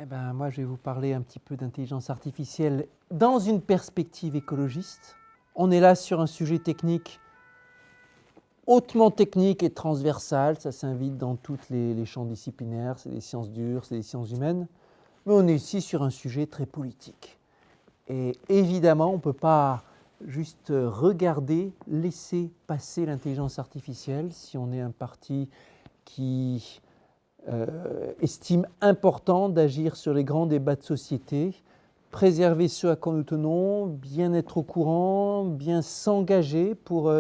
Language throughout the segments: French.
Eh ben, moi, je vais vous parler un petit peu d'intelligence artificielle dans une perspective écologiste. On est là sur un sujet technique, hautement technique et transversal. Ça s'invite dans tous les champs disciplinaires. C'est des sciences dures, c'est des sciences humaines. Mais on est ici sur un sujet très politique. Et évidemment, on ne peut pas juste regarder, laisser passer l'intelligence artificielle si on est un parti qui estime important d'agir sur les grands débats de société, préserver ce à quoi nous tenons, bien être au courant, bien s'engager pour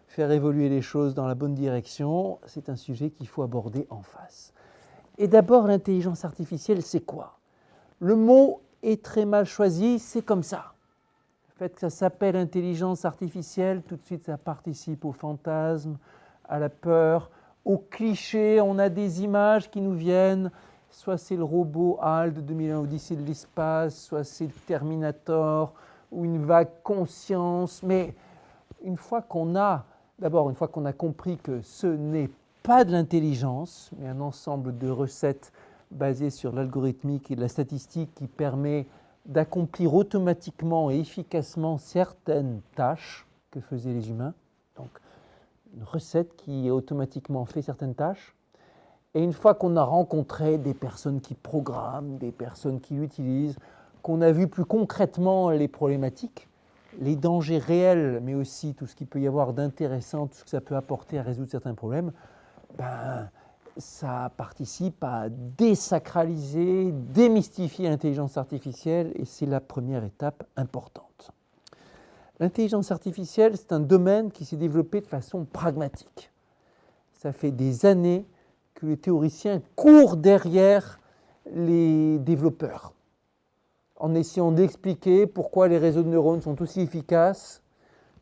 faire évoluer les choses dans la bonne direction. C'est un sujet qu'il faut aborder en face. Et d'abord, l'intelligence artificielle, c'est quoi? Le mot est très mal choisi, c'est comme ça. Le fait que ça s'appelle intelligence artificielle, tout de suite ça participe au fantasme, à la peur, au cliché. On a des images qui nous viennent, soit c'est le robot HAL de 2001 Odyssée de l'espace, soit c'est le Terminator, ou une vague conscience. Mais une fois qu'on a compris que ce n'est pas de l'intelligence, mais un ensemble de recettes basées sur l'algorithmique et de la statistique qui permet d'accomplir automatiquement et efficacement certaines tâches que faisaient les humains. Donc, une recette qui automatiquement fait certaines tâches. Et une fois qu'on a rencontré des personnes qui programment, des personnes qui l'utilisent, qu'on a vu plus concrètement les problématiques, les dangers réels, mais aussi tout ce qu'il peut y avoir d'intéressant, tout ce que ça peut apporter à résoudre certains problèmes, ça participe à désacraliser, démystifier l'intelligence artificielle, et c'est la première étape importante. L'intelligence artificielle, c'est un domaine qui s'est développé de façon pragmatique. Ça fait des années que les théoriciens courent derrière les développeurs, en essayant d'expliquer pourquoi les réseaux de neurones sont aussi efficaces,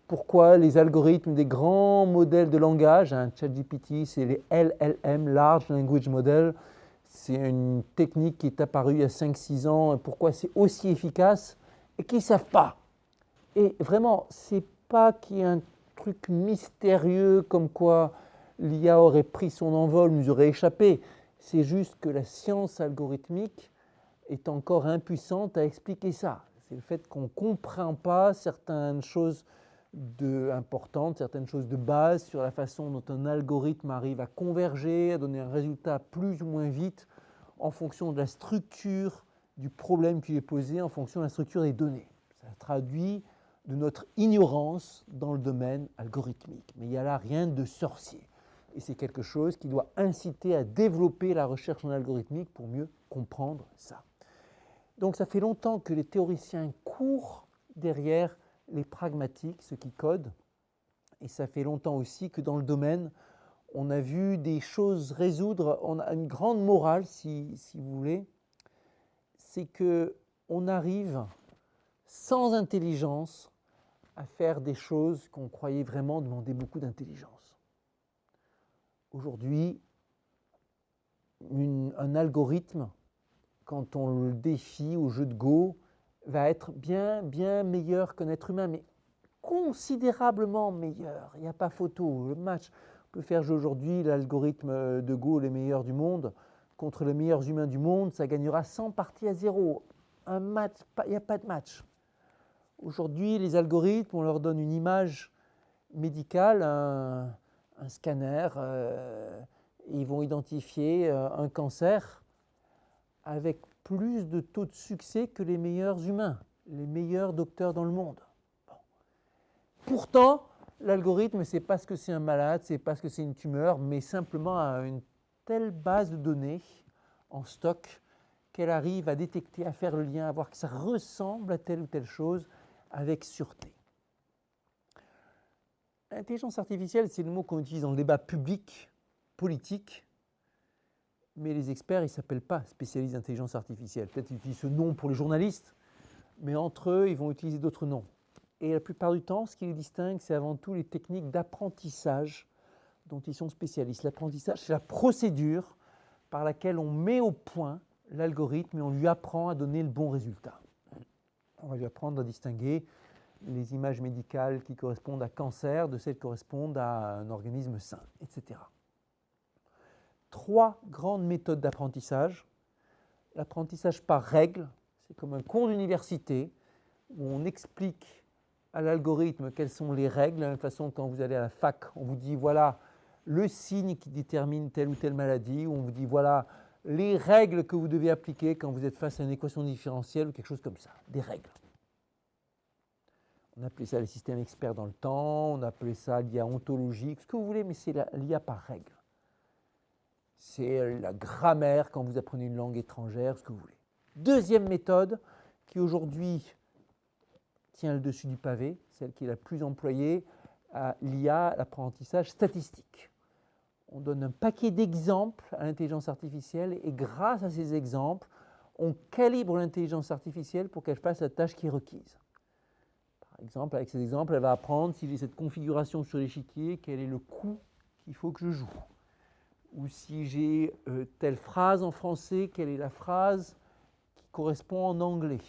pourquoi les algorithmes des grands modèles de langage, ChatGPT, c'est les LLM, Large Language Model, c'est une technique qui est apparue il y a 5-6 ans, pourquoi c'est aussi efficace, et qu'ils ne savent pas. Et vraiment, ce n'est pas qu'il y ait un truc mystérieux comme quoi l'IA aurait pris son envol, nous aurait échappé. C'est juste que la science algorithmique est encore impuissante à expliquer ça. C'est le fait qu'on ne comprend pas certaines choses importantes, certaines choses de base sur la façon dont un algorithme arrive à converger, à donner un résultat plus ou moins vite en fonction de la structure du problème qui est posé, en fonction de la structure des données. Ça traduit de notre ignorance dans le domaine algorithmique. Mais il n'y a là rien de sorcier. Et c'est quelque chose qui doit inciter à développer la recherche en algorithmique pour mieux comprendre ça. Donc ça fait longtemps que les théoriciens courent derrière les pragmatiques, ceux qui codent, et ça fait longtemps aussi que dans le domaine, on a vu des choses résoudre. On a une grande morale, si vous voulez, c'est qu'on arrive sans intelligence à faire des choses qu'on croyait vraiment demander beaucoup d'intelligence. Aujourd'hui, un algorithme, quand on le défie au jeu de Go, va être bien meilleur qu'un être humain, mais considérablement meilleur. Il n'y a pas photo. Le match, on peut faire jouer aujourd'hui l'algorithme de Go, les meilleurs du monde, contre les meilleurs humains du monde, ça gagnera 100 parties à 0. Un match, il n'y a pas de match. Aujourd'hui, les algorithmes, on leur donne une image médicale, un scanner, ils vont identifier un cancer avec plus de taux de succès que les meilleurs humains, les meilleurs docteurs dans le monde. Bon. Pourtant, l'algorithme, ce n'est pas ce que c'est un malade, ce n'est pas ce que c'est une tumeur, mais simplement à une telle base de données en stock qu'elle arrive à détecter, à faire le lien, à voir que ça ressemble à telle ou telle chose avec sûreté. L'intelligence artificielle, c'est le mot qu'on utilise dans le débat public, politique, mais les experts, ils ne s'appellent pas spécialistes d'intelligence artificielle. Peut-être qu'ils utilisent ce nom pour les journalistes, mais entre eux, ils vont utiliser d'autres noms. Et la plupart du temps, ce qui les distingue, c'est avant tout les techniques d'apprentissage dont ils sont spécialistes. L'apprentissage, c'est la procédure par laquelle on met au point l'algorithme et on lui apprend à donner le bon résultat. On va lui apprendre à distinguer les images médicales qui correspondent à cancer de celles qui correspondent à un organisme sain, etc. 3 grandes méthodes d'apprentissage. l'apprentissage par règles, c'est comme un cours d'université où on explique à l'algorithme quelles sont les règles. De la même façon, quand vous allez à la fac, on vous dit voilà le signe qui détermine telle ou telle maladie, ou on vous dit voilà les règles que vous devez appliquer quand vous êtes face à une équation différentielle ou quelque chose comme ça, des règles. On appelait ça les systèmes experts dans le temps, on appelait ça l'IA ontologique, ce que vous voulez, mais c'est l'IA par règle. C'est la grammaire quand vous apprenez une langue étrangère, ce que vous voulez. Deuxième méthode qui aujourd'hui tient le dessus du pavé, celle qui est la plus employée, l'IA, l'apprentissage statistique. On donne un paquet d'exemples à l'intelligence artificielle et grâce à ces exemples, on calibre l'intelligence artificielle pour qu'elle fasse la tâche qui est requise. Par exemple, avec ces exemples, elle va apprendre si j'ai cette configuration sur l'échiquier, quel est le coup qu'il faut que je joue. Ou si j'ai telle phrase en français, quelle est la phrase qui correspond en anglais.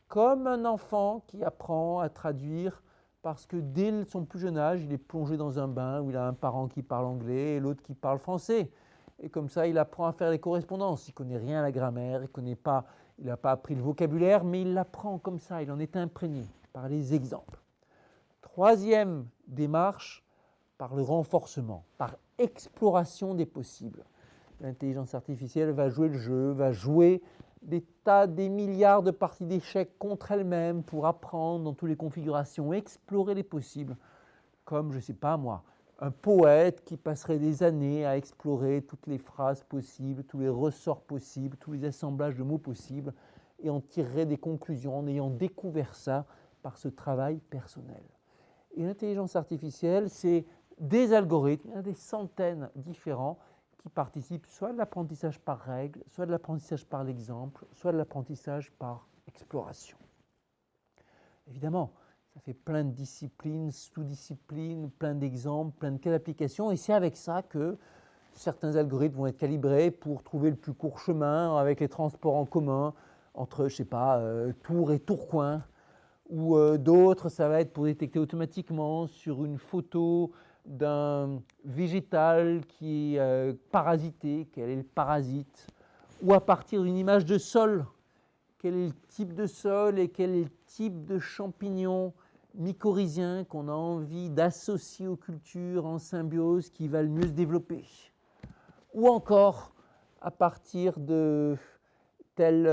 Comme un enfant qui apprend à traduire parce que dès son plus jeune âge, il est plongé dans un bain où il a un parent qui parle anglais et l'autre qui parle français. Et comme ça, il apprend à faire les correspondances. Il ne connaît rien à la grammaire, il n'a pas appris le vocabulaire, mais il l'apprend comme ça, il en est imprégné par les exemples. Troisième démarche, par le renforcement, par exploration des possibles. L'intelligence artificielle va jouer le jeu, va jouer des milliards de parties d'échecs contre elle-même pour apprendre dans toutes les configurations, explorer les possibles, comme, je ne sais pas moi, un poète qui passerait des années à explorer toutes les phrases possibles, tous les ressorts possibles, tous les assemblages de mots possibles, et en tirerait des conclusions en ayant découvert ça par ce travail personnel. Et l'intelligence artificielle, c'est des algorithmes, il y en a des centaines différents, qui participent soit de l'apprentissage par règle, soit de l'apprentissage par l'exemple, soit de l'apprentissage par exploration. Évidemment, ça fait plein de disciplines, sous-disciplines, plein d'exemples, plein de cas d'application, et c'est avec ça que certains algorithmes vont être calibrés pour trouver le plus court chemin avec les transports en commun entre, je sais pas, Tours et Tourcoing, ou d'autres, ça va être pour détecter automatiquement sur une photo d'un végétal qui est parasité, quel est le parasite, ou à partir d'une image de sol, quel est le type de sol et quel est le type de champignon mycorhizien qu'on a envie d'associer aux cultures en symbiose qui va le mieux se développer. Ou encore à partir de telle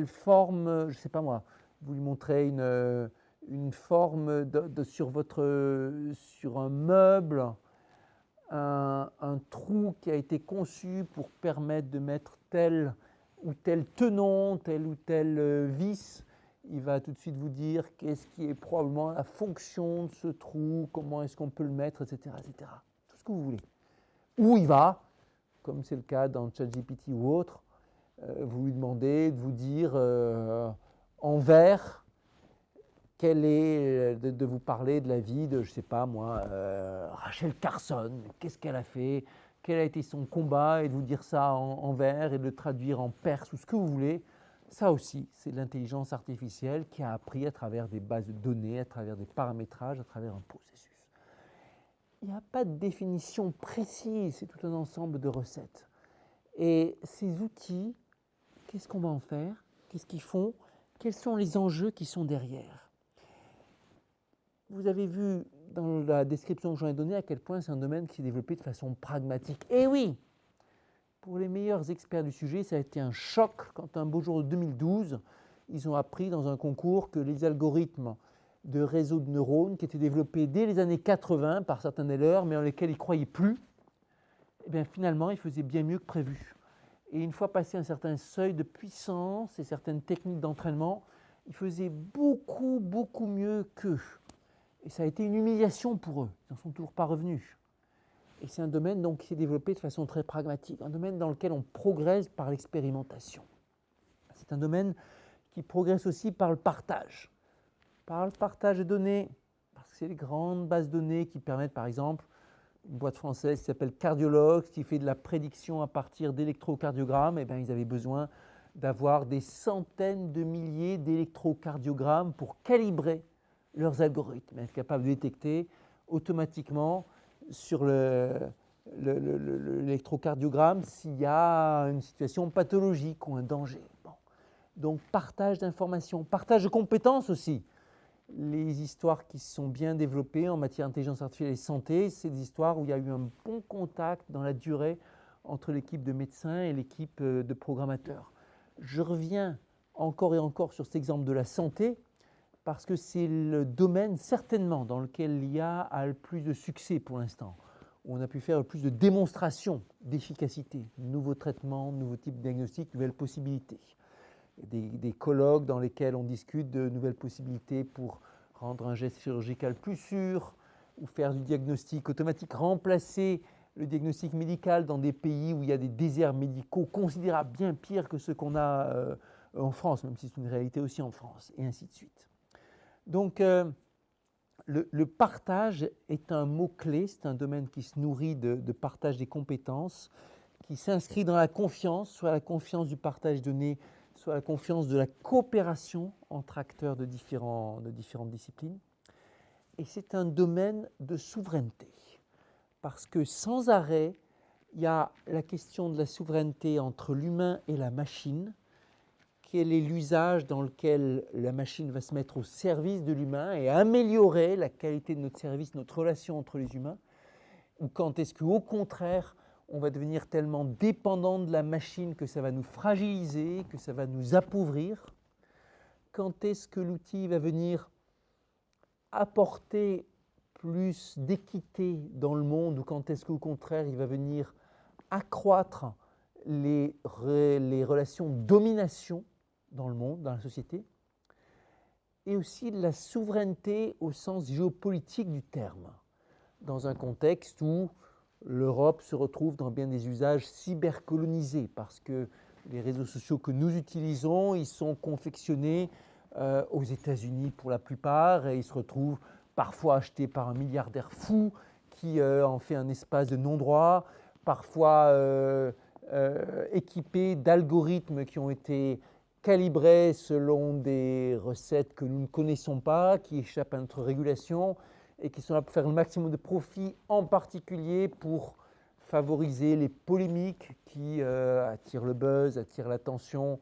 forme, je ne sais pas moi, vous lui montrez une forme sur un meuble, un trou qui a été conçu pour permettre de mettre tel ou tel tenon, telle ou telle vis. Il va tout de suite vous dire qu'est-ce qui est probablement la fonction de ce trou, comment est-ce qu'on peut le mettre, etc., etc. Tout ce que vous voulez. Ou il va, comme c'est le cas dans ChatGPT ou autre, vous lui demandez de vous dire en vers, quel est, de vous parler de la vie de, je ne sais pas moi, Rachel Carson, qu'est-ce qu'elle a fait, quel a été son combat, et de vous dire ça en vers et de le traduire en perse ou ce que vous voulez. Ça aussi, c'est l'intelligence artificielle qui a appris à travers des bases de données, à travers des paramétrages, à travers un processus. Il n'y a pas de définition précise, c'est tout un ensemble de recettes. Et ces outils, qu'est-ce qu'on va en faire? Qu'est-ce qu'ils font? Quels sont les enjeux qui sont derrière? Vous avez vu dans la description que j'en ai donnée à quel point c'est un domaine qui s'est développé de façon pragmatique. Et oui, pour les meilleurs experts du sujet, ça a été un choc quand un beau jour de 2012, ils ont appris dans un concours que les algorithmes de réseaux de neurones qui étaient développés dès les années 80 par certains des leurs, mais en lesquels ils ne croyaient plus, eh bien finalement, ils faisaient bien mieux que prévu. Et une fois passé un certain seuil de puissance et certaines techniques d'entraînement, ils faisaient beaucoup, beaucoup mieux qu'eux. Et ça a été une humiliation pour eux. Ils n'en sont toujours pas revenus. Et c'est un domaine donc, qui s'est développé de façon très pragmatique, un domaine dans lequel on progresse par l'expérimentation. C'est un domaine qui progresse aussi par le partage. Par le partage de données, parce que c'est les grandes bases de données qui permettent, par exemple, une boîte française qui s'appelle Cardiologue, qui fait de la prédiction à partir d'électrocardiogrammes, et bien, ils avaient besoin d'avoir des centaines de milliers d'électrocardiogrammes pour calibrer leurs algorithmes, être capable de détecter automatiquement sur l'électrocardiogramme s'il y a une situation pathologique ou un danger. Bon. Donc partage d'informations, partage de compétences aussi. Les histoires qui se sont bien développées en matière d'intelligence artificielle et santé, c'est des histoires où il y a eu un bon contact dans la durée entre l'équipe de médecins et l'équipe de programmateurs. Je reviens encore et encore sur cet exemple de la santé, parce que c'est le domaine certainement dans lequel l'IA a le plus de succès pour l'instant, où on a pu faire le plus de démonstrations d'efficacité, nouveaux traitements, nouveaux types de diagnostics, nouvelles possibilités. Des colloques dans lesquels on discute de nouvelles possibilités pour rendre un geste chirurgical plus sûr ou faire du diagnostic automatique, remplacer le diagnostic médical dans des pays où il y a des déserts médicaux considérables, bien pires que ceux qu'on a en France, même si c'est une réalité aussi en France, et ainsi de suite. Donc, le partage est un mot-clé, c'est un domaine qui se nourrit de partage des compétences, qui s'inscrit dans la confiance, soit la confiance du partage donné, soit la confiance de la coopération entre acteurs de différentes disciplines. Et c'est un domaine de souveraineté, parce que sans arrêt, il y a la question de la souveraineté entre l'humain et la machine. Quel est l'usage dans lequel la machine va se mettre au service de l'humain et améliorer la qualité de notre service, notre relation entre les humains, ou quand est-ce qu'au contraire, on va devenir tellement dépendant de la machine que ça va nous fragiliser, que ça va nous appauvrir. Quand est-ce que l'outil va venir apporter plus d'équité dans le monde, ou quand est-ce qu'au contraire, il va venir accroître les relations de domination dans le monde, dans la société, et aussi de la souveraineté au sens géopolitique du terme, dans un contexte où l'Europe se retrouve dans bien des usages cybercolonisés, parce que les réseaux sociaux que nous utilisons, ils sont confectionnés aux États-Unis pour la plupart, et ils se retrouvent parfois achetés par un milliardaire fou qui en fait un espace de non-droit, parfois équipés d'algorithmes qui ont été calibrés selon des recettes que nous ne connaissons pas, qui échappent à notre régulation et qui sont là pour faire le maximum de profit, en particulier pour favoriser les polémiques qui attirent le buzz, attirent l'attention,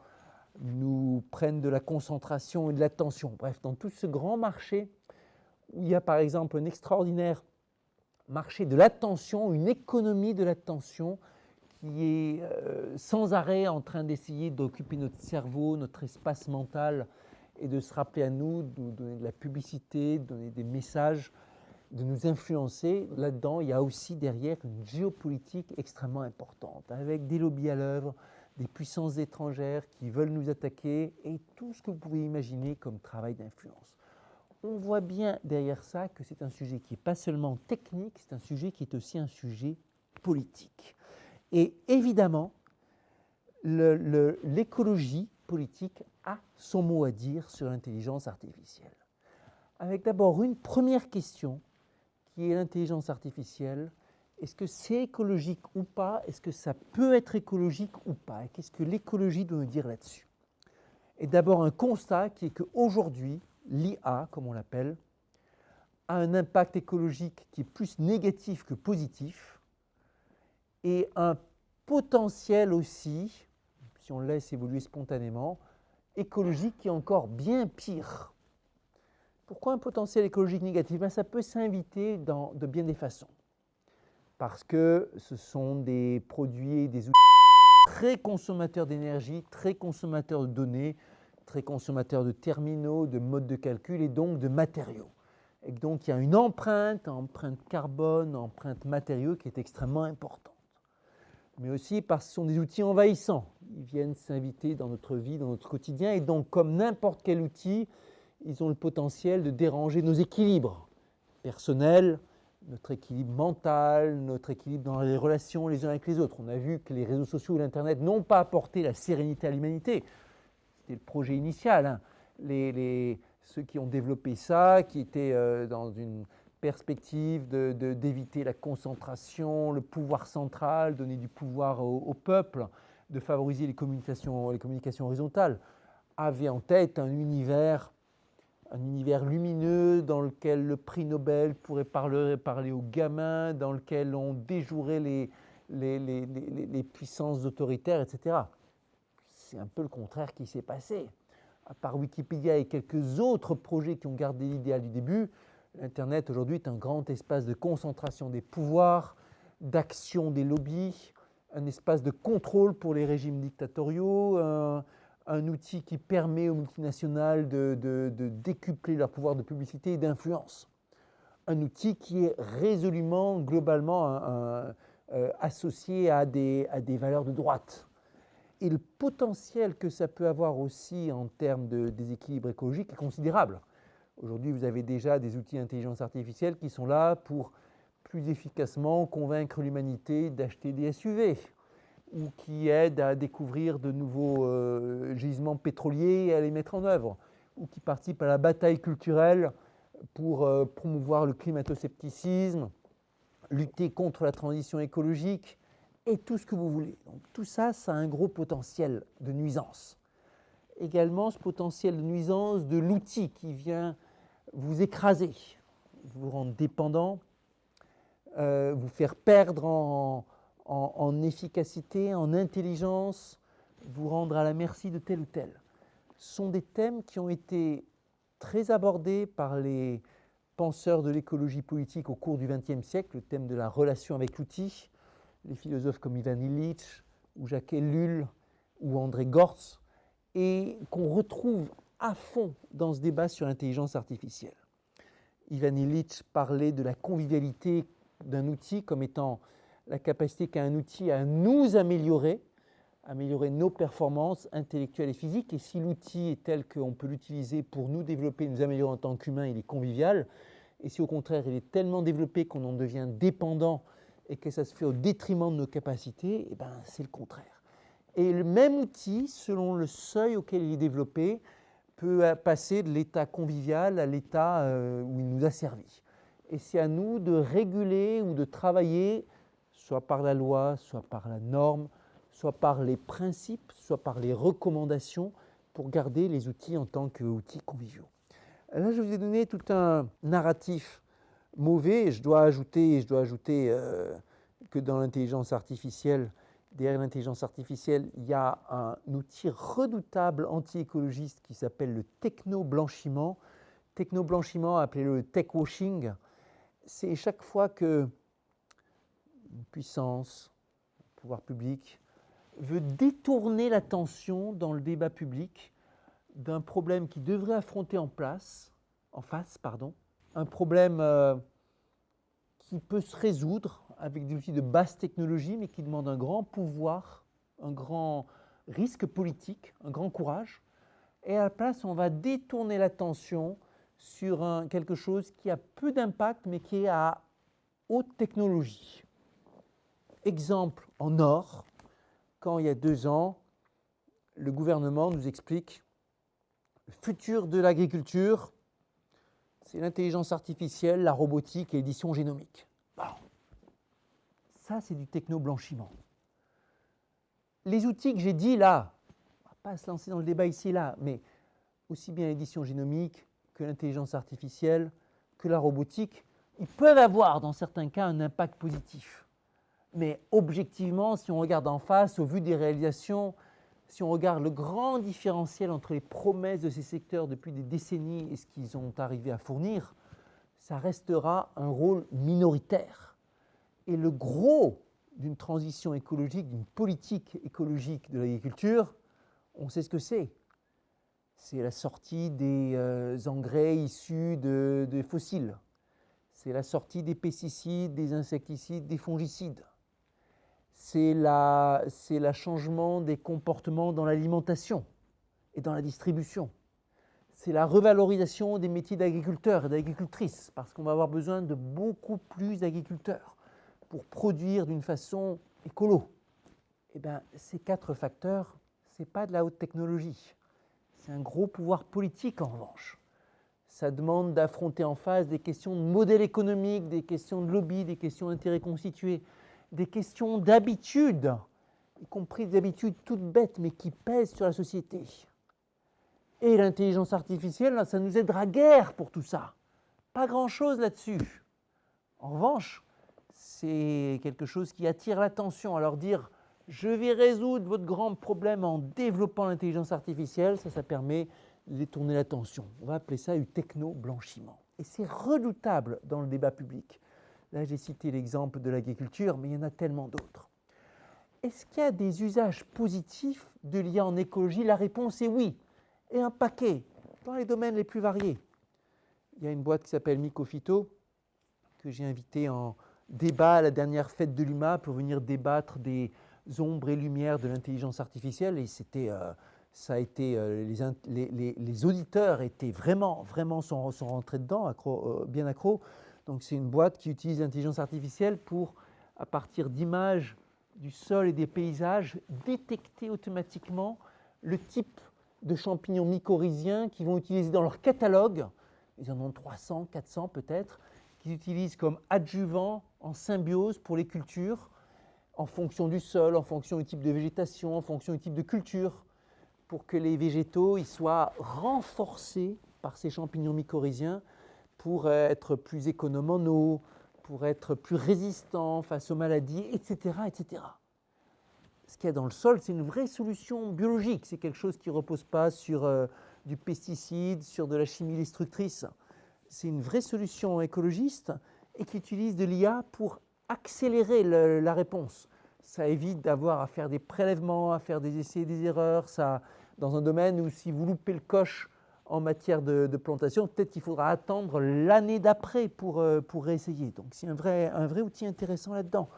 nous prennent de la concentration et de l'attention. Bref, dans tout ce grand marché où il y a par exemple un extraordinaire marché de l'attention, une économie de l'attention qui est sans arrêt en train d'essayer d'occuper notre cerveau, notre espace mental et de se rappeler à nous, de nous donner de la publicité, de donner des messages, de nous influencer. Là-dedans, il y a aussi derrière une géopolitique extrêmement importante, avec des lobbies à l'œuvre, des puissances étrangères qui veulent nous attaquer et tout ce que vous pouvez imaginer comme travail d'influence. On voit bien derrière ça que c'est un sujet qui n'est pas seulement technique, c'est un sujet qui est aussi un sujet politique. Et évidemment, l'écologie politique a son mot à dire sur l'intelligence artificielle. Avec d'abord une première question, qui est l'intelligence artificielle. Est-ce que c'est écologique ou pas? Est-ce que ça peut être écologique ou pas? Et qu'est-ce que l'écologie doit nous dire là-dessus? Et d'abord un constat qui est qu'aujourd'hui, l'IA, comme on l'appelle, a un impact écologique qui est plus négatif que positif, et un potentiel aussi, si on le laisse évoluer spontanément, écologique qui est encore bien pire. Pourquoi un potentiel écologique négatif? Ça peut s'inviter de bien des façons. Parce que ce sont des produits et des outils très consommateurs d'énergie, très consommateurs de données, très consommateurs de terminaux, de modes de calcul et donc de matériaux. Et donc il y a une empreinte carbone, empreinte matériaux qui est extrêmement importante. Mais aussi parce que ce sont des outils envahissants. Ils viennent s'inviter dans notre vie, dans notre quotidien, et donc comme n'importe quel outil, ils ont le potentiel de déranger nos équilibres personnels, notre équilibre mental, notre équilibre dans les relations les uns avec les autres. On a vu que les réseaux sociaux et l'Internet n'ont pas apporté la sérénité à l'humanité. C'était le projet initial. Hein. Ceux qui ont développé ça, qui étaient dans une perspective d'éviter la concentration, le pouvoir central, donner du pouvoir au peuple, de favoriser les communications horizontales, avaient en tête un univers un univers lumineux dans lequel le prix Nobel pourrait parler aux gamins, dans lequel on déjouerait les puissances autoritaires, etc. C'est un peu le contraire qui s'est passé. À part Wikipédia et quelques autres projets qui ont gardé l'idéal du début, l'Internet aujourd'hui est un grand espace de concentration des pouvoirs, d'action des lobbies, un espace de contrôle pour les régimes dictatoriaux, un outil qui permet aux multinationales de décupler leur pouvoir de publicité et d'influence. Un outil qui est résolument, globalement, associé à des valeurs de droite. Et le potentiel que ça peut avoir aussi en termes de déséquilibre écologique est considérable. Aujourd'hui, vous avez déjà des outils d'intelligence artificielle qui sont là pour plus efficacement convaincre l'humanité d'acheter des SUV, ou qui aident à découvrir de nouveaux gisements pétroliers et à les mettre en œuvre, ou qui participent à la bataille culturelle pour promouvoir le climato-scepticisme, lutter contre la transition écologique, et tout ce que vous voulez. Donc, tout ça, ça a un gros potentiel de nuisance. Également, ce potentiel de nuisance de l'outil qui vient vous écraser, vous rendre dépendant, vous faire perdre en efficacité, en intelligence, vous rendre à la merci de tel ou tel. Ce sont des thèmes qui ont été très abordés par les penseurs de l'écologie politique au cours du XXe siècle, le thème de la relation avec l'outil, les philosophes comme Ivan Illich, ou Jacques Ellul, ou André Gortz, et qu'on retrouve à fond dans ce débat sur l'intelligence artificielle. Ivan Illich parlait de la convivialité d'un outil comme étant la capacité qu'a un outil à nous améliorer nos performances intellectuelles et physiques. Et si l'outil est tel qu'on peut l'utiliser pour nous développer, nous améliorer en tant qu'humains, il est convivial. Et si au contraire, il est tellement développé qu'on en devient dépendant et que ça se fait au détriment de nos capacités, eh ben, c'est le contraire. Et le même outil, selon le seuil auquel il est développé, peut passer de l'état convivial à l'état où il nous a servi. Et c'est à nous de réguler ou de travailler, soit par la loi, soit par la norme, soit par les principes, soit par les recommandations, pour garder les outils en tant qu'outils conviviaux. Là, je vous ai donné tout un narratif mauvais, et je dois ajouter que dans l'intelligence artificielle, derrière l'intelligence artificielle, il y a un outil redoutable anti-écologiste qui s'appelle le techno-blanchiment. Techno-blanchiment, appelez-le le tech-washing, c'est chaque fois que une puissance, un pouvoir public, veut détourner l'attention dans le débat public d'un problème qui devrait affronter en face, un problème qui peut se résoudre avec des outils de basse technologie, mais qui demande un grand pouvoir, un grand risque politique, un grand courage. Et à la place, on va détourner l'attention sur quelque chose qui a peu d'impact, mais qui est à haute technologie. Exemple en or, quand il y a 2 ans, le gouvernement nous explique le futur de l'agriculture, c'est l'intelligence artificielle, la robotique et l'édition génomique. Bon. Ça, c'est du techno-blanchiment. Les outils que j'ai dit là, on ne va pas se lancer dans le débat ici et là, mais aussi bien l'édition génomique que l'intelligence artificielle, que la robotique, ils peuvent avoir dans certains cas un impact positif. Mais objectivement, si on regarde en face, au vu des réalisations, si on regarde le grand différentiel entre les promesses de ces secteurs depuis des décennies et ce qu'ils ont arrivé à fournir, ça restera un rôle minoritaire. Et le gros d'une transition écologique, d'une politique écologique de l'agriculture, on sait ce que c'est. C'est la sortie des engrais issus des fossiles. C'est la sortie des pesticides, des insecticides, des fongicides. C'est le changement des comportements dans l'alimentation et dans la distribution. C'est la revalorisation des métiers d'agriculteurs et d'agricultrices, parce qu'on va avoir besoin de beaucoup plus d'agriculteurs pour produire d'une façon écolo. Eh bien, ces 4 facteurs, ce n'est pas de la haute technologie. C'est un gros pouvoir politique en revanche. Ça demande d'affronter en face des questions de modèle économique, des questions de lobby, des questions d'intérêts constitués, des questions d'habitude, y compris des habitudes toutes bêtes, mais qui pèsent sur la société. Et l'intelligence artificielle, ça nous aidera guère pour tout ça. Pas grand-chose là-dessus. En revanche, c'est quelque chose qui attire l'attention. Alors dire « je vais résoudre votre grand problème en développant l'intelligence artificielle », ça permet de détourner l'attention. On va appeler ça du techno-blanchiment. Et c'est redoutable dans le débat public. Là, j'ai cité l'exemple de l'agriculture, mais il y en a tellement d'autres. Est-ce qu'il y a des usages positifs de l'IA en écologie? La réponse est oui, et un paquet, dans les domaines les plus variés. Il y a une boîte qui s'appelle Mycophyto, que j'ai invité en débat à la dernière fête de l'UMA pour venir débattre des ombres et lumières de l'intelligence artificielle. Et les auditeurs étaient vraiment sont rentrés dedans, bien accros. Donc c'est une boîte qui utilise l'intelligence artificielle pour, à partir d'images du sol et des paysages, détecter automatiquement le type de champignons mycorhiziens qu'ils vont utiliser dans leur catalogue. Ils en ont 300, 400 peut-être, qu'ils utilisent comme adjuvants en symbiose pour les cultures, en fonction du sol, en fonction du type de végétation, en fonction du type de culture, pour que les végétaux ils soient renforcés par ces champignons mycorhiziens pour être plus économes en eau, pour être plus résistants face aux maladies, etc., etc. Ce qu'il y a dans le sol, c'est une vraie solution biologique. C'est quelque chose qui ne repose pas sur du pesticide, sur de la chimie destructrice. C'est une vraie solution écologiste et qui utilise de l'IA pour accélérer la réponse. Ça évite d'avoir à faire des prélèvements, à faire des essais et des erreurs. Ça, dans un domaine où si vous loupez le coche en matière de plantation, peut-être qu'il faudra attendre l'année d'après pour réessayer. Donc c'est un vrai outil intéressant là-dedans.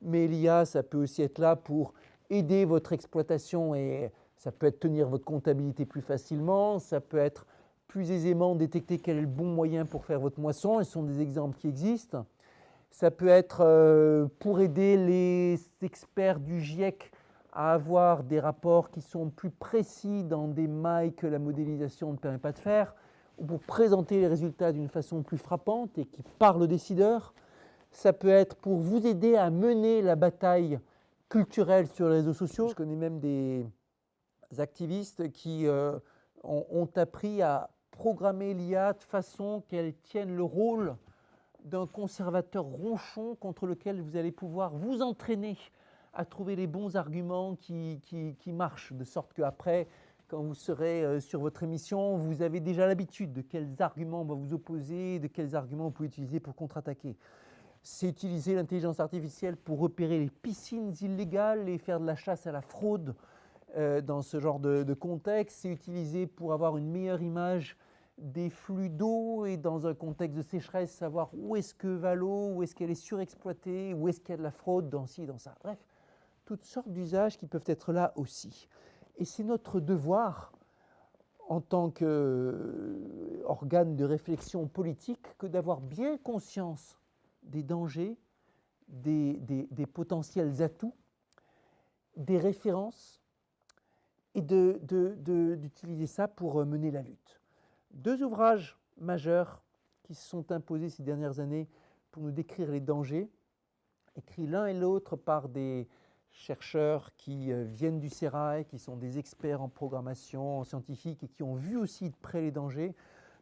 Mais l'IA, ça peut aussi être là pour aider votre exploitation et ça peut être tenir votre comptabilité plus facilement, ça peut être plus aisément détecter quel est le bon moyen pour faire votre moisson, et ce sont des exemples qui existent. Ça peut être pour aider les experts du GIEC à avoir des rapports qui sont plus précis dans des mailles que la modélisation ne permet pas de faire, ou pour présenter les résultats d'une façon plus frappante et qui parle aux décideurs. Ça peut être pour vous aider à mener la bataille culturelle sur les réseaux sociaux. Je connais même des activistes qui ont appris à programmer l'IA de façon qu'elle tienne le rôle d'un conservateur ronchon contre lequel vous allez pouvoir vous entraîner à trouver les bons arguments qui marchent, de sorte qu'après, quand vous serez sur votre émission, vous avez déjà l'habitude de quels arguments on va vous opposer, de quels arguments vous pouvez utiliser pour contre-attaquer. C'est utiliser l'intelligence artificielle pour repérer les piscines illégales et faire de la chasse à la fraude dans ce genre de contexte. C'est utilisé pour avoir une meilleure image des flux d'eau et dans un contexte de sécheresse, savoir où est-ce que va l'eau, où est-ce qu'elle est surexploitée, où est-ce qu'il y a de la fraude dans ci, dans ça. Bref, toutes sortes d'usages qui peuvent être là aussi. Et c'est notre devoir en tant qu'organe de réflexion politique que d'avoir bien conscience des dangers, des potentiels atouts, des références et d'utiliser ça pour mener la lutte. 2 ouvrages majeurs qui se sont imposés ces dernières années pour nous décrire les dangers, écrits l'un et l'autre par des chercheurs qui viennent du CERAE, qui sont des experts en programmation scientifique et qui ont vu aussi de près les dangers.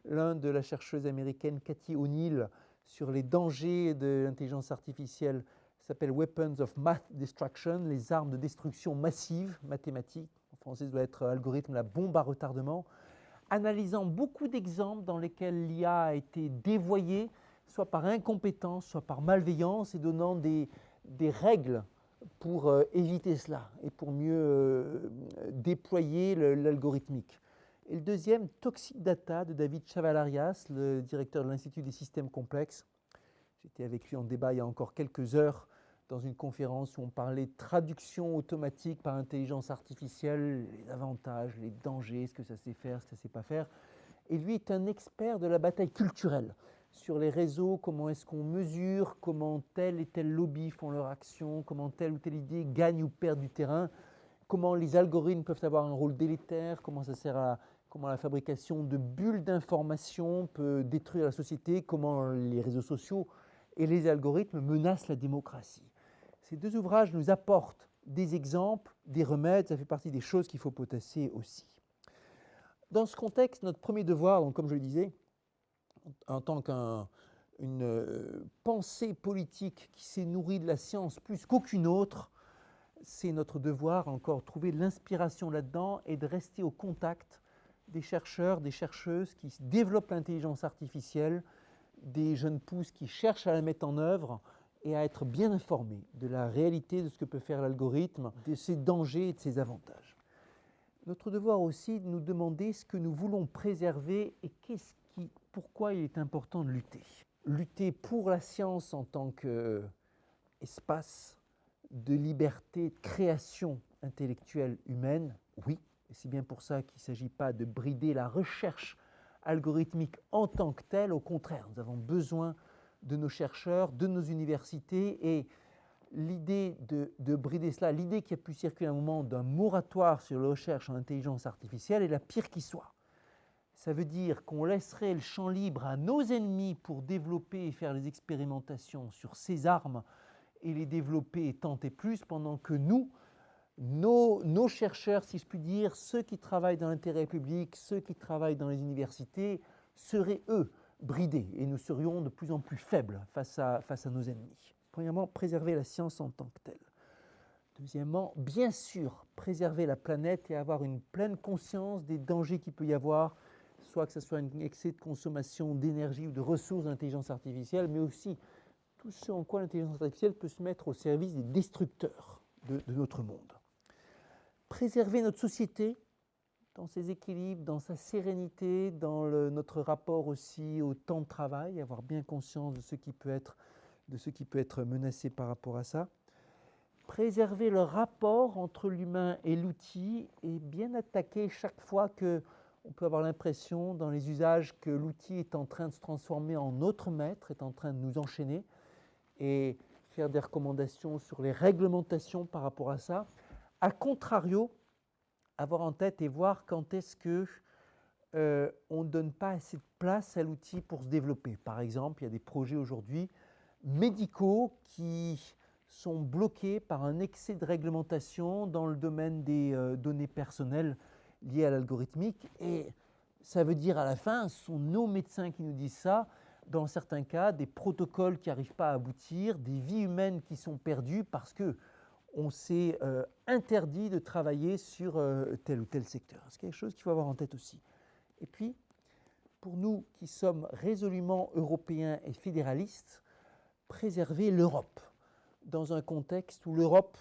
L'un de la chercheuse américaine Cathy O'Neill sur les dangers de l'intelligence artificielle s'appelle Weapons of Math Destruction, les armes de destruction massive, mathématiques, en français ça doit être algorithme, la bombe à retardement, analysant beaucoup d'exemples dans lesquels l'IA a été dévoyée, soit par incompétence, soit par malveillance, et donnant des règles pour éviter cela et pour mieux déployer l'algorithmique. Et le deuxième, Toxic Data, de David Chavalarias, le directeur de l'Institut des systèmes complexes. J'étais avec lui en débat il y a encore quelques heures dans une conférence où on parlait de traduction automatique par intelligence artificielle, les avantages, les dangers, ce que ça sait faire, ce que ça ne sait pas faire. Et lui est un expert de la bataille culturelle sur les réseaux, comment est-ce qu'on mesure, comment tel et tel lobby font leur action, comment telle ou telle idée gagne ou perd du terrain, comment les algorithmes peuvent avoir un rôle délétère, comment ça sert à comment la fabrication de bulles d'information peut détruire la société, comment les réseaux sociaux et les algorithmes menacent la démocratie. Ces 2 ouvrages nous apportent des exemples, des remèdes, ça fait partie des choses qu'il faut potasser aussi. Dans ce contexte, notre premier devoir, donc, comme je le disais, en tant qu'une pensée politique qui s'est nourrie de la science plus qu'aucune autre, c'est notre devoir encore trouver de l'inspiration là-dedans et de rester au contact des chercheurs, des chercheuses qui développent l'intelligence artificielle, des jeunes pousses qui cherchent à la mettre en œuvre et à être bien informés de la réalité de ce que peut faire l'algorithme, de ses dangers et de ses avantages. Notre devoir aussi de nous demander ce que nous voulons préserver et pourquoi il est important de lutter. Lutter pour la science en tant qu'espace de liberté, de création intellectuelle humaine, oui, et c'est bien pour ça qu'il ne s'agit pas de brider la recherche algorithmique en tant que telle, au contraire, nous avons besoin de nos chercheurs, de nos universités, et l'idée de brider cela, l'idée qui a pu circuler à un moment d'un moratoire sur la recherche en intelligence artificielle est la pire qui soit. Ça veut dire qu'on laisserait le champ libre à nos ennemis pour développer et faire les expérimentations sur ces armes et les développer et tenter plus, pendant que nous, nos chercheurs, si je puis dire, ceux qui travaillent dans l'intérêt public, ceux qui travaillent dans les universités, seraient eux bridés et nous serions de plus en plus faibles face à nos ennemis. Premièrement, préserver la science en tant que telle. Deuxièmement, bien sûr, préserver la planète et avoir une pleine conscience des dangers qu'il peut y avoir, soit que ce soit un excès de consommation d'énergie ou de ressources d'intelligence artificielle, mais aussi tout ce en quoi l'intelligence artificielle peut se mettre au service des destructeurs de notre monde. Préserver notre société dans ses équilibres, dans sa sérénité, dans notre rapport aussi au temps de travail, avoir bien conscience de ce qui peut être menacé par rapport à ça. Préserver le rapport entre l'humain et l'outil et bien attaquer chaque fois qu'on peut avoir l'impression dans les usages que l'outil est en train de se transformer en notre maître, est en train de nous enchaîner, et faire des recommandations sur les réglementations par rapport à ça. A contrario, avoir en tête et voir quand est-ce qu'on ne donne pas assez de place à l'outil pour se développer. Par exemple, il y a des projets aujourd'hui médicaux qui sont bloqués par un excès de réglementation dans le domaine des données personnelles liées à l'algorithmique. Et ça veut dire à la fin, ce sont nos médecins qui nous disent ça, dans certains cas, des protocoles qui n'arrivent pas à aboutir, des vies humaines qui sont perdues parce qu'on s'est interdit de travailler sur tel ou tel secteur. C'est quelque chose qu'il faut avoir en tête aussi. Et puis, pour nous qui sommes résolument européens et fédéralistes, préserver l'Europe dans un contexte où l'Europe,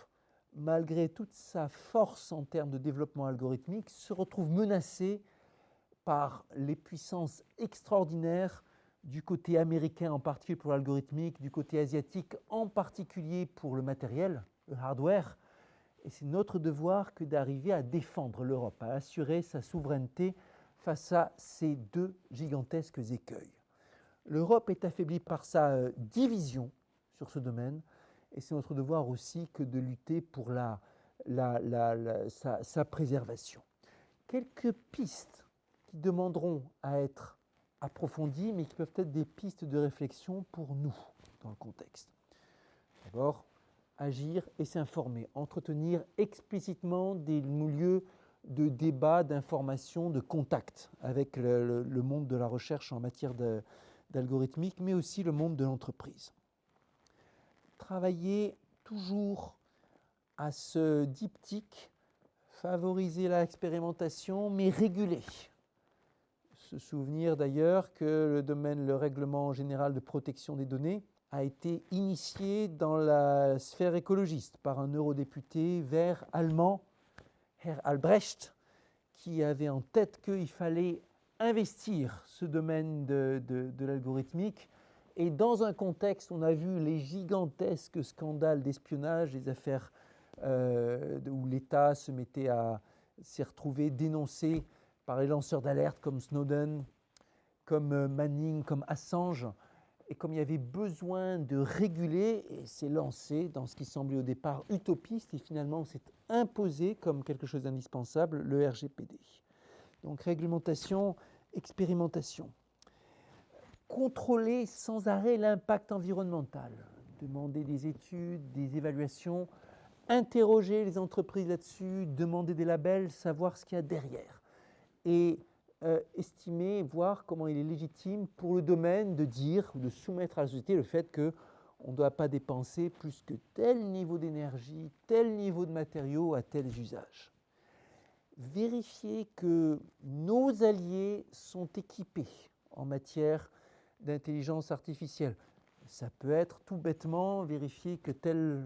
malgré toute sa force en termes de développement algorithmique, se retrouve menacée par les puissances extraordinaires du côté américain en particulier pour l'algorithmique, du côté asiatique en particulier pour le matériel, le hardware. Et c'est notre devoir que d'arriver à défendre l'Europe, à assurer sa souveraineté face à ces deux gigantesques écueils. L'Europe est affaiblie par sa division sur ce domaine, et c'est notre devoir aussi que de lutter pour sa préservation. Quelques pistes qui demanderont à être approfondies, mais qui peuvent être des pistes de réflexion pour nous dans le contexte. D'abord, agir et s'informer, entretenir explicitement des lieux de débat, d'information, de contact avec le monde de la recherche en matière d'algorithmique, mais aussi le monde de l'entreprise. Travailler toujours à ce diptyque, favoriser l'expérimentation, mais réguler. Se souvenir d'ailleurs que le règlement général de protection des données a été initié dans la sphère écologiste par un eurodéputé vert allemand, Herr Albrecht, qui avait en tête qu'il fallait investir ce domaine de l'algorithmique. Et dans un contexte, on a vu les gigantesques scandales d'espionnage, les affaires où l'État s'est retrouvé dénoncé par les lanceurs d'alerte comme Snowden, comme Manning, comme Assange. Et comme il y avait besoin de réguler, et s'est lancé dans ce qui semblait au départ utopiste, et finalement s'est imposé comme quelque chose d'indispensable, le RGPD. Donc réglementation, expérimentation. Contrôler sans arrêt l'impact environnemental, demander des études, des évaluations, interroger les entreprises là-dessus, demander des labels, savoir ce qu'il y a derrière. Et estimer, voir comment il est légitime pour le domaine de dire ou de soumettre à la société le fait qu'on ne doit pas dépenser plus que tel niveau d'énergie, tel niveau de matériaux à tels usages. Vérifier que nos alliés sont équipés en matière d'intelligence artificielle. Ça peut être tout bêtement vérifier que telle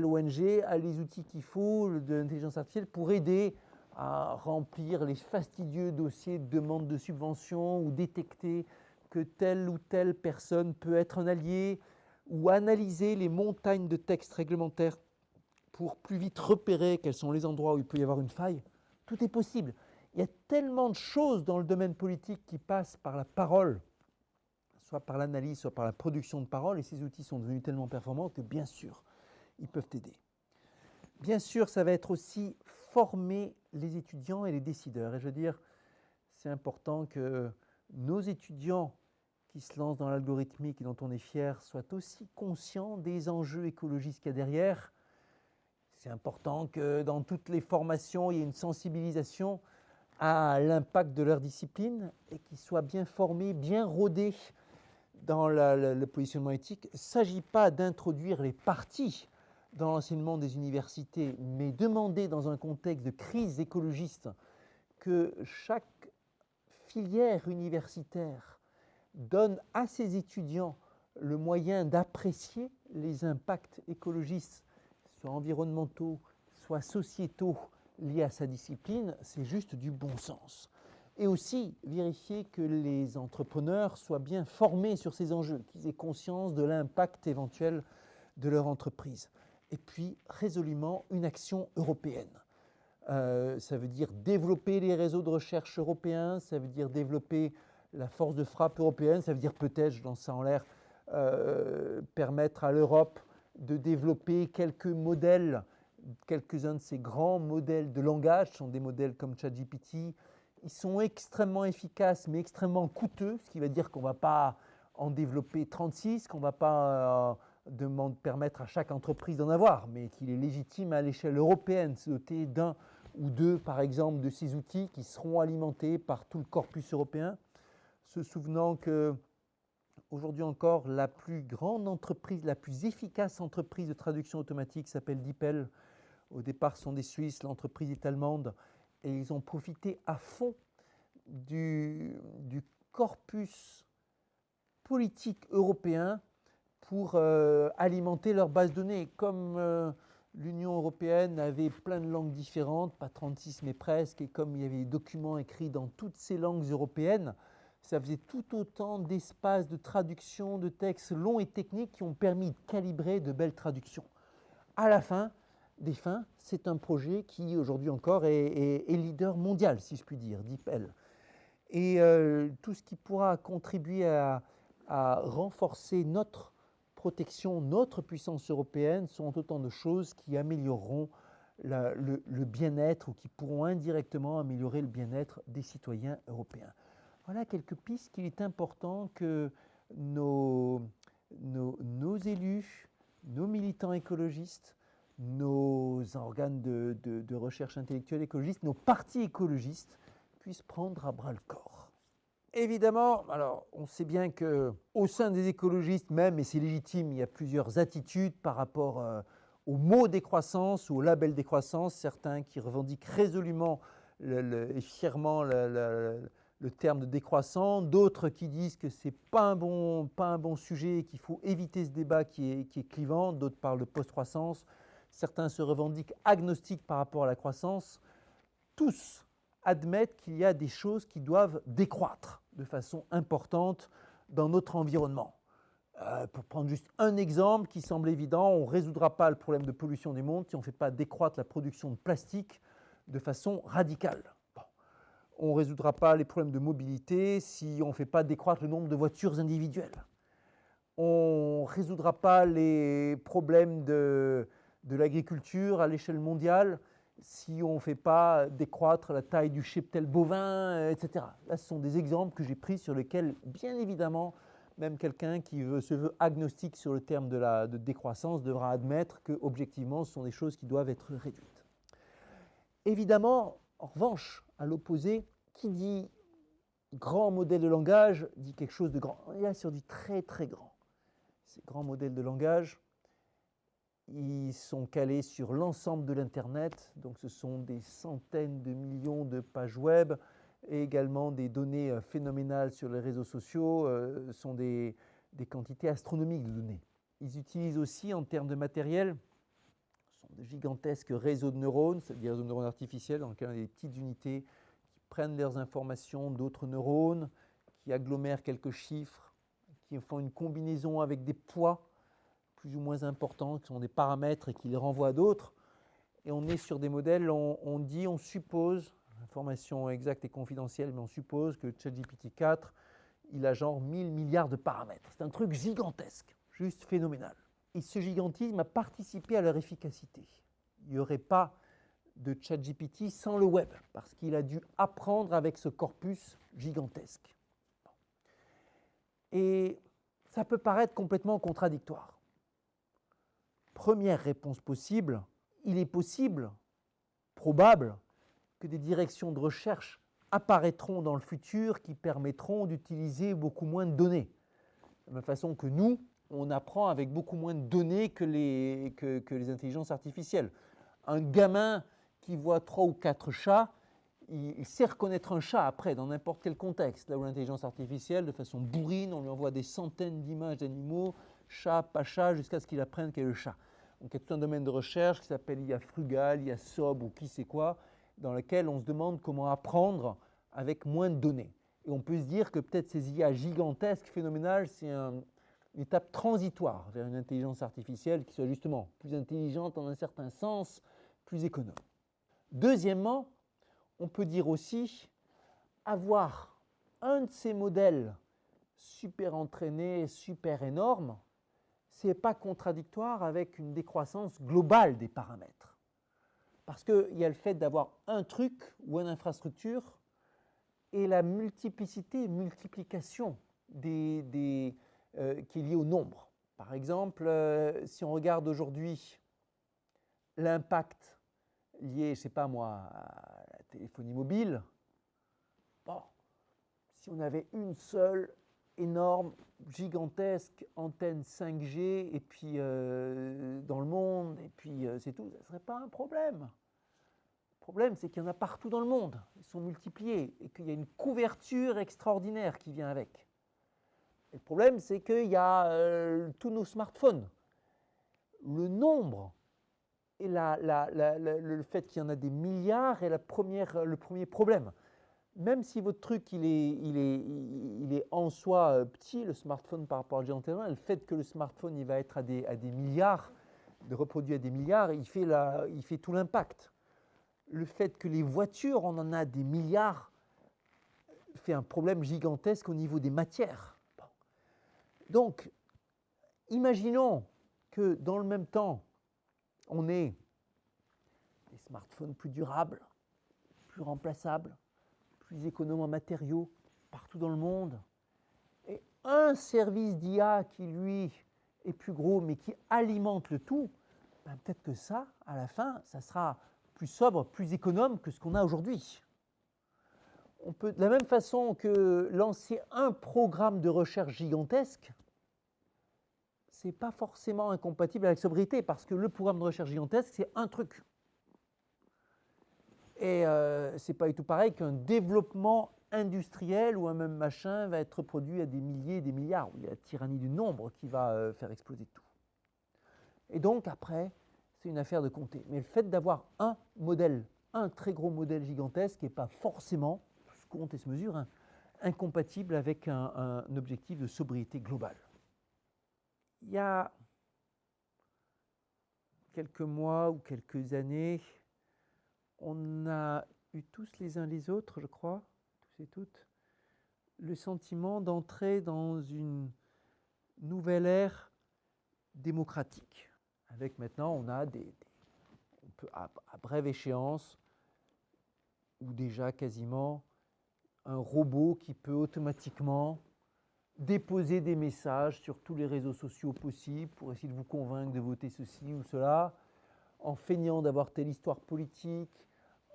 ONG a les outils qu'il faut de l'intelligence artificielle pour aider à remplir les fastidieux dossiers de demande de subvention ou détecter que telle ou telle personne peut être un allié ou analyser les montagnes de textes réglementaires pour plus vite repérer quels sont les endroits où il peut y avoir une faille. Tout est possible. Il y a tellement de choses dans le domaine politique qui passent par la parole, soit par l'analyse, soit par la production de parole, et ces outils sont devenus tellement performants que bien sûr, ils peuvent aider. Bien sûr, ça va être aussi former les étudiants et les décideurs. Et je veux dire, c'est important que nos étudiants qui se lancent dans l'algorithmique et dont on est fier soient aussi conscients des enjeux écologistes qu'il y a derrière. C'est important que dans toutes les formations, il y ait une sensibilisation à l'impact de leur discipline et qu'ils soient bien formés, bien rodés dans le positionnement éthique. Il ne s'agit pas d'introduire les partis dans l'enseignement des universités, mais demander dans un contexte de crise écologiste que chaque filière universitaire donne à ses étudiants le moyen d'apprécier les impacts écologistes, soit environnementaux, soit sociétaux, liés à sa discipline, c'est juste du bon sens. Et aussi vérifier que les entrepreneurs soient bien formés sur ces enjeux, qu'ils aient conscience de l'impact éventuel de leur entreprise. Et puis, résolument, une action européenne. Ça veut dire développer les réseaux de recherche européens, ça veut dire développer la force de frappe européenne, ça veut dire peut-être, je lance ça en l'air, permettre à l'Europe de développer quelques modèles, quelques-uns de ces grands modèles de langage, sont des modèles comme ChatGPT. Ils sont extrêmement efficaces, mais extrêmement coûteux, ce qui veut dire qu'on ne va pas en développer 36, qu'on ne va pas permettre à chaque entreprise d'en avoir, mais qu'il est légitime à l'échelle européenne de se doter d'un ou deux, par exemple, de ces outils qui seront alimentés par tout le corpus européen, se souvenant que aujourd'hui encore, la plus grande entreprise, la plus efficace entreprise de traduction automatique s'appelle DeepL. Au départ, ce sont des Suisses, l'entreprise est allemande, et ils ont profité à fond du corpus politique européen pour alimenter leur base de données. Comme l'Union européenne avait plein de langues différentes, pas 36 mais presque, et comme il y avait des documents écrits dans toutes ces langues européennes, ça faisait tout autant d'espaces de traduction de textes longs et techniques qui ont permis de calibrer de belles traductions. À la fin des fins, c'est un projet qui aujourd'hui encore est leader mondial, si je puis dire, DeepL. Et tout ce qui pourra contribuer à renforcer notre protection, notre puissance européenne, sont autant de choses qui amélioreront le bien-être ou qui pourront indirectement améliorer le bien-être des citoyens européens. Voilà quelques pistes qu'il est important que nos élus, nos militants écologistes, nos organes de recherche intellectuelle écologistes, nos partis écologistes puissent prendre à bras le corps. Évidemment, alors on sait bien qu'au sein des écologistes même, et c'est légitime, il y a plusieurs attitudes par rapport au mot décroissance ou au label décroissance, certains qui revendiquent résolument et fièrement le terme de décroissant, d'autres qui disent que ce n'est pas un bon sujet et qu'il faut éviter ce débat qui est clivant, d'autres parlent de post-croissance, certains se revendiquent agnostiques par rapport à la croissance. Tous admettent qu'il y a des choses qui doivent décroître de façon importante dans notre environnement. Pour prendre juste un exemple qui semble évident, on ne résoudra pas le problème de pollution du monde si on ne fait pas décroître la production de plastique de façon radicale. On ne résoudra pas les problèmes de mobilité si on ne fait pas décroître le nombre de voitures individuelles. On ne résoudra pas les problèmes de l'agriculture à l'échelle mondiale si on ne fait pas décroître la taille du cheptel bovin, etc. Là, ce sont des exemples que j'ai pris sur lesquels, bien évidemment, même quelqu'un qui se veut agnostique sur le terme de décroissance devra admettre que, objectivement, ce sont des choses qui doivent être réduites. Évidemment, en revanche, à l'opposé, qui dit grand modèle de langage dit quelque chose de grand. On est là sur du très très grand. Ces grands modèles de langage, ils sont calés sur l'ensemble de l'Internet, donc ce sont des centaines de millions de pages web et également des données phénoménales sur les réseaux sociaux, ce sont des quantités astronomiques de données. Ils utilisent aussi en termes de matériel, ce sont de gigantesques réseaux de neurones, c'est-à-dire de neurones artificiels dans lesquels on a des petites unités qui prennent leurs informations d'autres neurones, qui agglomèrent quelques chiffres, qui font une combinaison avec des poids plus ou moins importants, qui sont des paramètres et qui les renvoient à d'autres. Et on est sur des modèles, on suppose, information exacte et confidentielle, mais on suppose que ChatGPT 4, il a genre 1000 milliards de paramètres. C'est un truc gigantesque, juste phénoménal. Et ce gigantisme a participé à leur efficacité. Il n'y aurait pas de ChatGPT sans le web, parce qu'il a dû apprendre avec ce corpus gigantesque. Et ça peut paraître complètement contradictoire. Première réponse possible, il est possible, probable, que des directions de recherche apparaîtront dans le futur qui permettront d'utiliser beaucoup moins de données. De la même façon que nous, on apprend avec beaucoup moins de données que les intelligences artificielles. Un gamin qui voit 3 ou 4 chats, il sait reconnaître un chat après, dans n'importe quel contexte. Là où l'intelligence artificielle, de façon bourrine, on lui envoie des centaines d'images d'animaux, chat, pas chat, jusqu'à ce qu'il apprenne quel est le chat. Donc il y a tout un domaine de recherche qui s'appelle IA Frugal, IA Sob ou qui sait quoi, dans lequel on se demande comment apprendre avec moins de données. Et on peut se dire que peut-être ces IA gigantesques, phénoménales, c'est une étape transitoire vers une intelligence artificielle qui soit justement plus intelligente en un certain sens, plus économe. Deuxièmement, on peut dire aussi avoir un de ces modèles super entraînés, super énormes, ce n'est pas contradictoire avec une décroissance globale des paramètres. Parce qu'il y a le fait d'avoir un truc ou une infrastructure et la multiplication qui est liée au nombre. Par exemple, si on regarde aujourd'hui l'impact lié, je ne sais pas moi, à la téléphonie mobile, bon, si on avait une seule énorme, gigantesque antenne 5G et puis dans le monde, et puis c'est tout, ça ne serait pas un problème. Le problème, c'est qu'il y en a partout dans le monde, ils sont multipliés, et qu'il y a une couverture extraordinaire qui vient avec. Et le problème, c'est qu'il y a tous nos smartphones. Le nombre et le fait qu'il y en a des milliards est le premier problème. Même si votre truc il est en soi petit, le smartphone par rapport à géant le fait que le smartphone il va être à des milliards, de reproduits à des milliards, il fait tout l'impact. Le fait que les voitures, on en a des milliards, fait un problème gigantesque au niveau des matières. Bon. Donc, imaginons que dans le même temps, on ait des smartphones plus durables, plus remplaçables, plus économes en matériaux, partout dans le monde, et un service d'IA qui, lui, est plus gros, mais qui alimente le tout, ben peut-être que ça, à la fin, ça sera plus sobre, plus économe que ce qu'on a aujourd'hui. On peut, de la même façon que lancer un programme de recherche gigantesque, ce n'est pas forcément incompatible avec la sobriété, parce que le programme de recherche gigantesque, c'est un truc. Et ce n'est pas du tout pareil qu'un développement industriel où un même machin va être produit à des milliers et des milliards, où il y a la tyrannie du nombre qui va faire exploser tout. Et donc après, c'est une affaire de compter. Mais le fait d'avoir un modèle, un très gros modèle gigantesque n'est pas forcément, se compte et se mesure, incompatible avec un objectif de sobriété globale. Il y a quelques mois ou quelques années, on a eu tous les uns les autres, je crois, tous et toutes, le sentiment d'entrer dans une nouvelle ère démocratique. Avec maintenant, on a on peut, à brève échéance, ou déjà quasiment, un robot qui peut automatiquement déposer des messages sur tous les réseaux sociaux possibles pour essayer de vous convaincre de voter ceci ou cela, en feignant d'avoir telle histoire politique,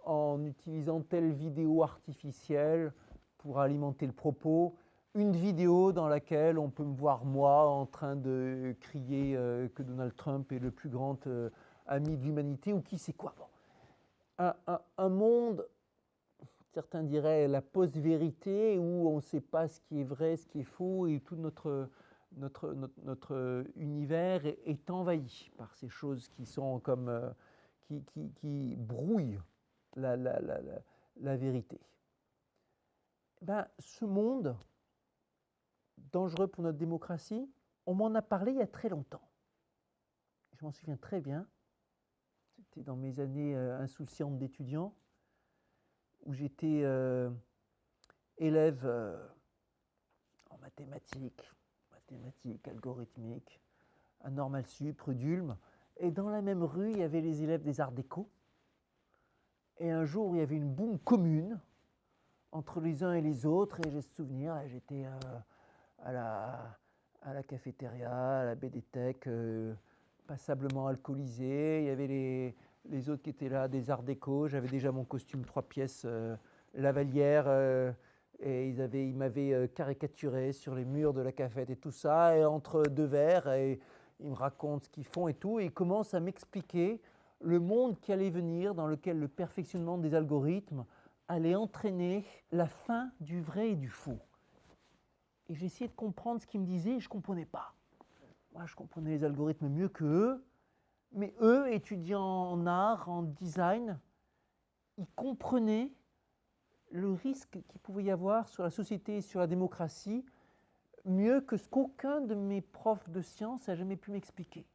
en utilisant telle vidéo artificielle pour alimenter le propos, une vidéo dans laquelle on peut me voir moi en train de crier que Donald Trump est le plus grand ami de l'humanité ou qui sait quoi. Bon. Un monde, certains diraient la post-vérité, où on ne sait pas ce qui est vrai, ce qui est faux, et tout notre univers est envahi par ces choses qui sont comme qui brouillent la vérité. Ben, ce monde dangereux pour notre démocratie, on m'en a parlé il y a très longtemps. Je m'en souviens très bien. C'était dans mes années insouciantes d'étudiant, où j'étais élève en mathématiques, algorithmique, à Normal Sup, rue d'Ulm. Et dans la même rue, il y avait les élèves des arts déco. Et un jour, il y avait une boum commune entre les uns et les autres. Et j'ai ce souvenir, j'étais à la cafétéria, à la BDTech, passablement alcoolisé. Il y avait les autres qui étaient là, des arts déco. J'avais déjà mon costume 3 pièces Lavalière. Et ils m'avaient caricaturé sur les murs de la cafette et tout ça. Et entre deux verres, et ils me racontent ce qu'ils font et tout. Et ils commencent à m'expliquer le monde qui allait venir, dans lequel le perfectionnement des algorithmes allait entraîner la fin du vrai et du faux. Et j'ai essayé de comprendre ce qu'ils me disaient et je ne comprenais pas. Moi, je comprenais les algorithmes mieux qu'eux, mais eux, étudiants en art, en design, ils comprenaient le risque qu'il pouvait y avoir sur la société et sur la démocratie mieux que ce qu'aucun de mes profs de sciences n'a jamais pu m'expliquer.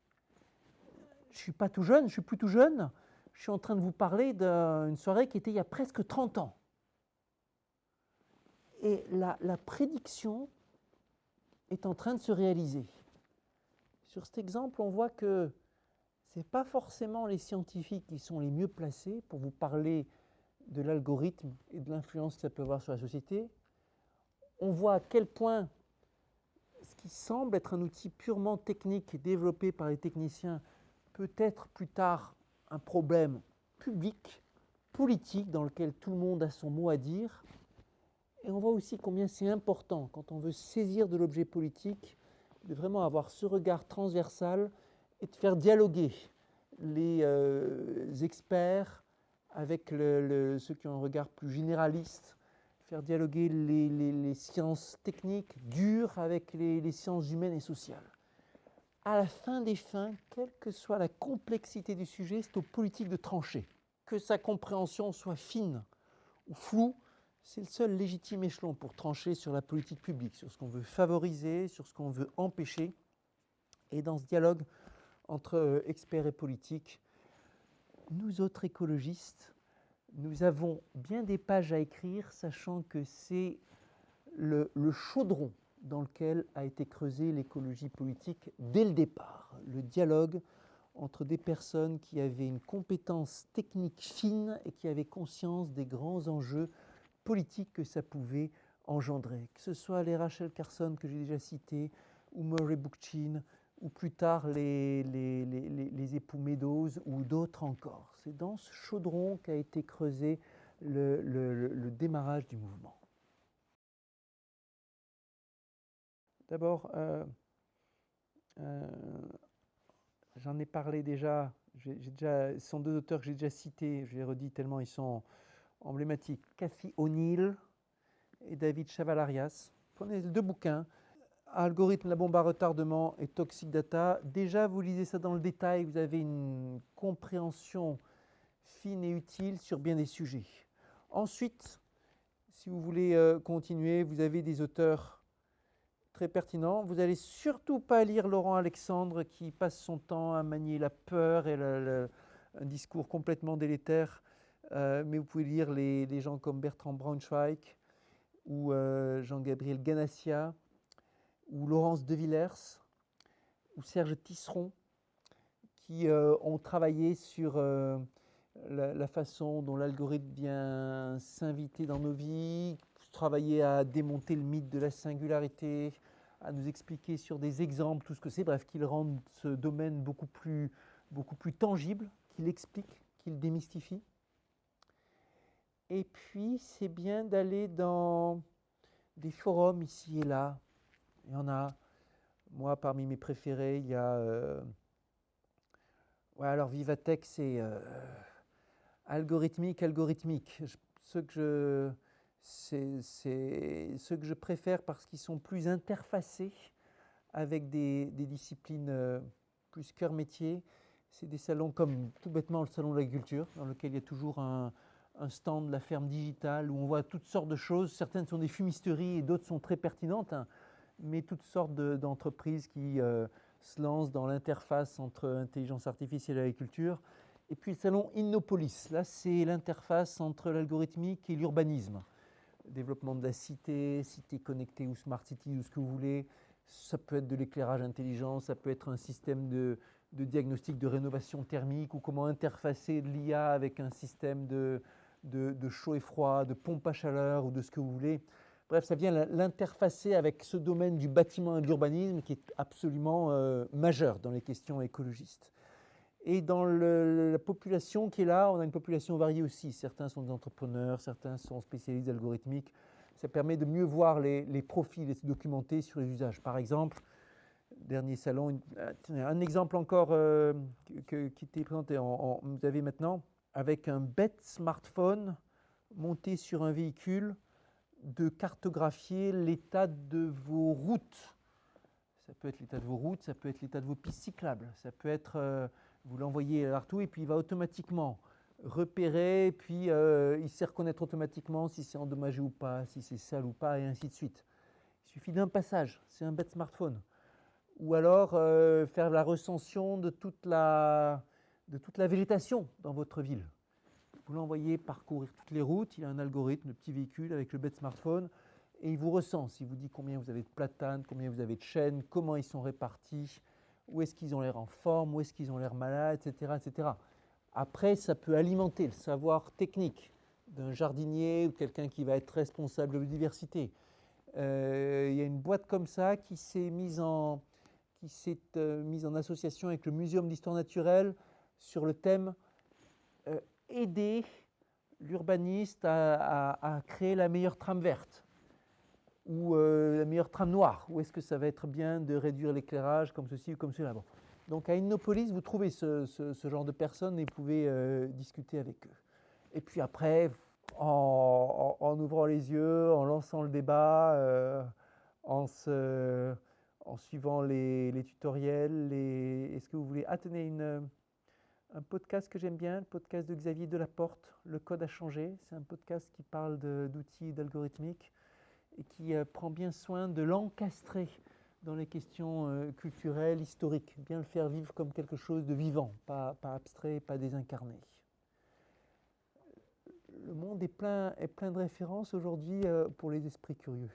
Je ne suis pas tout jeune, je ne suis plus tout jeune. Je suis en train de vous parler d'une soirée qui était il y a presque 30 ans. Et la prédiction est en train de se réaliser. Sur cet exemple, on voit que ce n'est pas forcément les scientifiques qui sont les mieux placés pour vous parler de l'algorithme et de l'influence que ça peut avoir sur la société. On voit à quel point ce qui semble être un outil purement technique développé par les techniciens peut être plus tard un problème public, politique, dans lequel tout le monde a son mot à dire. Et on voit aussi combien c'est important, quand on veut saisir de l'objet politique, de vraiment avoir ce regard transversal et de faire dialoguer les experts avec ceux qui ont un regard plus généraliste, faire dialoguer les sciences techniques dures avec les sciences humaines et sociales. À la fin des fins, quelle que soit la complexité du sujet, c'est aux politiques de trancher. Que sa compréhension soit fine ou floue, c'est le seul légitime échelon pour trancher sur la politique publique, sur ce qu'on veut favoriser, sur ce qu'on veut empêcher. Et dans ce dialogue entre experts et politiques, nous autres écologistes, nous avons bien des pages à écrire, sachant que c'est le chaudron dans lequel a été creusée l'écologie politique dès le départ. Le dialogue entre des personnes qui avaient une compétence technique fine et qui avaient conscience des grands enjeux politiques que ça pouvait engendrer. Que ce soit les Rachel Carson que j'ai déjà cités, ou Murray Bookchin, ou plus tard les époux Meadows, ou d'autres encore. C'est dans ce chaudron qu'a été creusé le démarrage du mouvement. D'abord, j'en ai parlé déjà, ce sont deux auteurs que j'ai déjà cités, je les redis tellement ils sont emblématiques, Cathy O'Neill et David Chavalarias. Prenez les deux bouquins, Algorithme, la bombe à retardement et Toxic Data. Déjà, vous lisez ça dans le détail, vous avez une compréhension fine et utile sur bien des sujets. Ensuite, si vous voulez continuer, vous avez des auteurs très pertinents. Vous n'allez surtout pas lire Laurent Alexandre qui passe son temps à manier la peur et un discours complètement délétère. Mais vous pouvez lire les gens comme Bertrand Braunschweig ou Jean-Gabriel Ganassia ou Laurence de Villers ou Serge Tisseron qui ont travaillé sur la façon dont l'algorithme vient s'inviter dans nos vies, travailler à démonter le mythe de la singularité, à nous expliquer sur des exemples tout ce que c'est, bref, qu'ils rendent ce domaine beaucoup plus tangible, qu'ils l'expliquent, qu'ils démystifient. Et puis, c'est bien d'aller dans des forums ici et là. Il y en a. Moi, parmi mes préférés, il y a... ouais, alors Vivatech, c'est algorithmique. C'est ceux que je préfère parce qu'ils sont plus interfacés avec des disciplines plus cœur métier. C'est des salons comme tout bêtement le salon de l'agriculture, dans lequel il y a toujours un stand de la ferme digitale où on voit toutes sortes de choses. Certaines sont des fumisteries et d'autres sont très pertinentes, hein, mais toutes sortes d'entreprises qui se lancent dans l'interface entre intelligence artificielle et l'agriculture. Et puis le salon Innopolis, là c'est l'interface entre l'algorithmique et l'urbanisme. Développement de la cité, cité connectée ou smart city ou ce que vous voulez. Ça peut être de l'éclairage intelligent, ça peut être un système de diagnostic de rénovation thermique ou comment interfacer de l'IA avec un système de chaud et froid, de pompe à chaleur ou de ce que vous voulez. Bref, ça vient l'interfacer avec ce domaine du bâtiment et de l'urbanisme qui est absolument majeur dans les questions écologistes. Et dans la population qui est là, on a une population variée aussi. Certains sont des entrepreneurs, certains sont spécialistes algorithmiques. Ça permet de mieux voir les profils et de se documenter sur les usages. Par exemple, dernier salon, un exemple encore qui était présenté, vous avez maintenant, avec un bête smartphone monté sur un véhicule, de cartographier l'état de vos routes. Ça peut être l'état de vos routes, ça peut être l'état de vos pistes cyclables, ça peut être, vous l'envoyez partout et puis il va automatiquement repérer, puis il sait reconnaître automatiquement si c'est endommagé ou pas, si c'est sale ou pas, et ainsi de suite. Il suffit d'un passage, c'est un bête smartphone. Ou alors faire la recension de toute la végétation dans votre ville. Vous l'envoyez parcourir toutes les routes, il a un algorithme, le petit véhicule avec le bête smartphone, et il vous recense, il vous dit combien vous avez de platanes, combien vous avez de chênes, comment ils sont répartis, où est-ce qu'ils ont l'air en forme, où est-ce qu'ils ont l'air malades, etc., etc. Après, ça peut alimenter le savoir technique d'un jardinier ou quelqu'un qui va être responsable de la biodiversité. Il y a une boîte comme ça qui s'est mise en association avec le Muséum d'histoire naturelle sur le thème aider l'urbaniste à créer la meilleure trame verte ou la meilleure trame noire. Où est-ce que ça va être bien de réduire l'éclairage comme ceci ou comme cela. Bon. Donc à Innopolis, vous trouvez ce genre de personnes et vous pouvez discuter avec eux. Et puis après, en ouvrant les yeux, en lançant le débat, en suivant les tutoriels, est-ce que vous voulez... Ah, tenez, un podcast que j'aime bien, le podcast de Xavier Delaporte, Le Code a changé. C'est un podcast qui parle d'outils d'algorithmique et qui prend bien soin de l'encastrer dans les questions culturelles, historiques, bien le faire vivre comme quelque chose de vivant, pas abstrait, pas désincarné. Le monde est plein de références aujourd'hui pour les esprits curieux.